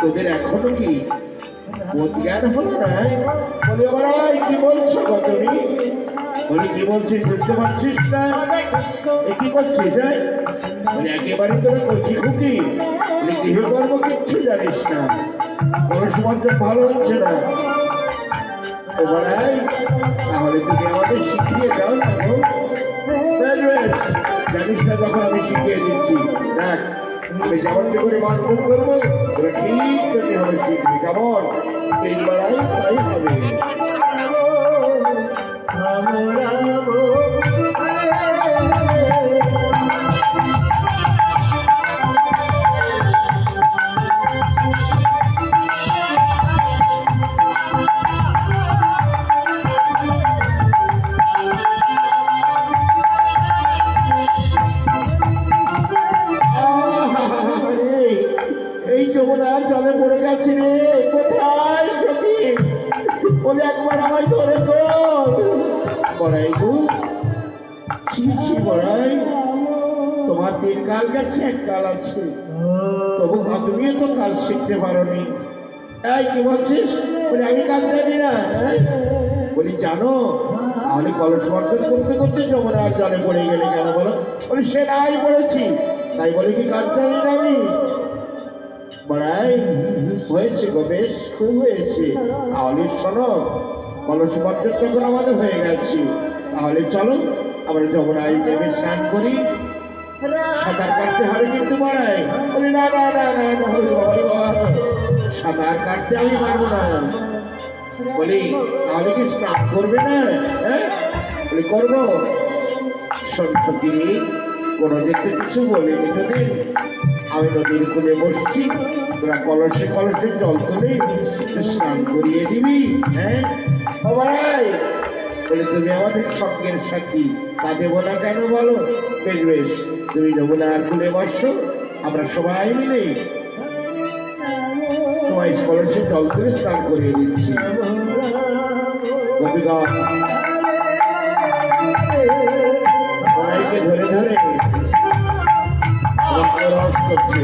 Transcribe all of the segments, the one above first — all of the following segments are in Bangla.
তোদের এখনো কি জ্ঞান হলো না? বলে আবার কি বলছো তুমি? বলি কি বলছিস বুঝতে পারছিস না? কি করছিস? একেবারে তোরা কচি খুকি, গৃহকর্ম কিচ্ছু জানিস না, পরস্পর্য ভালো হচ্ছে না। তাহলে তুমি আমাদের শিখিয়ে দাও না। জানিস না যখন আমি শিখিয়ে দিচ্ছি, দেখ আমি যেমন করে মানবন করবো তোরা ঠিক তেমনি হবে শিখবি। কেমন? তিনবেলাই তাই হবে। এই যমুনার জলে পড়ে গেছে রে, কোথায় সখী? বলে একবার আমায় ধরে বড়াই গো, বড়াই তোমার 3 কাল গেছে, 1 কাল আছে, তবু তুমিও তো কাল শিখতে পারোনি। এই কি বলছিস? বলে আমি কাল জানি না। বলি জানো, আমি কলস বর্জন করতে করতে যমুনার জলে পড়ে গেলে কেন বলো? বলি সে নাই পড়েছি, তাই বলে কি কাল জানি না আমি? বড়াই হয়েছে গো, বেশ খুব হয়েছে। তাহলে শোনো, কলস বর্জন তখন আমাদের হয়ে গেছে, তাহলে চলো আমরা যমুনায় নেমে স্নান করি। সাঁতার কাটতে হবে কিন্তু বড়াই। বলি না না না না না, সাঁতার কাটতে আমি পারবো না। বলি তাহলে কি স্নান করবে না? হ্যাঁ বলি করবো। সত্যি কোনো দেখতে কিছু বলিনি তোদের। আমি নদীর কূলে বসছি, তোরা কলসে কলসে জল তুলে স্নান করিয়ে দিবি। হ্যাঁ ভাই বলে তুমি আমাদের সঙ্গের সাথী, তা দেবো না কেন বলো? বেশ বেশ, তুমি যমুনার কূলে বসো, আমরা সবাই মিলে সবাই কলসে জল তুলে স্নান করিয়ে দিচ্ছি। সবাইকে ধরে ধরে রস করছে।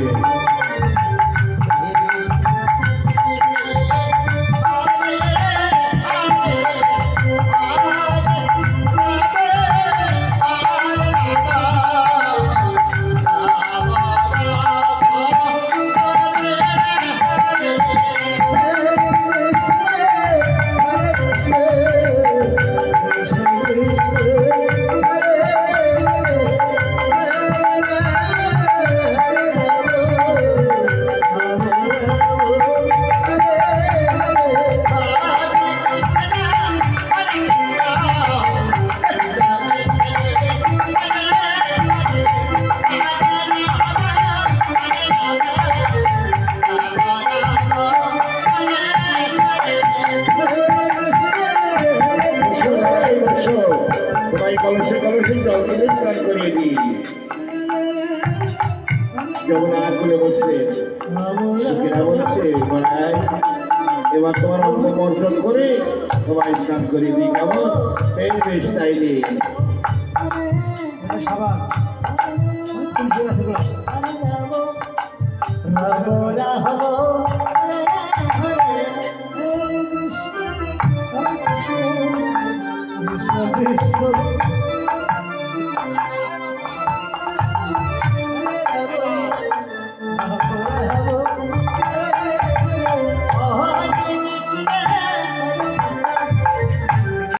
কলসে কলসে জল তুলে স্নান করিয়ে দিই। যমুনার কূলে বসলে সুখীরা বলছে, বড়াই এবার তোমার অন্তর্মর্জন করে সবাই স্নান করিয়ে দিই। কেমন? বেশ বেশ, তাই নেই। Krishna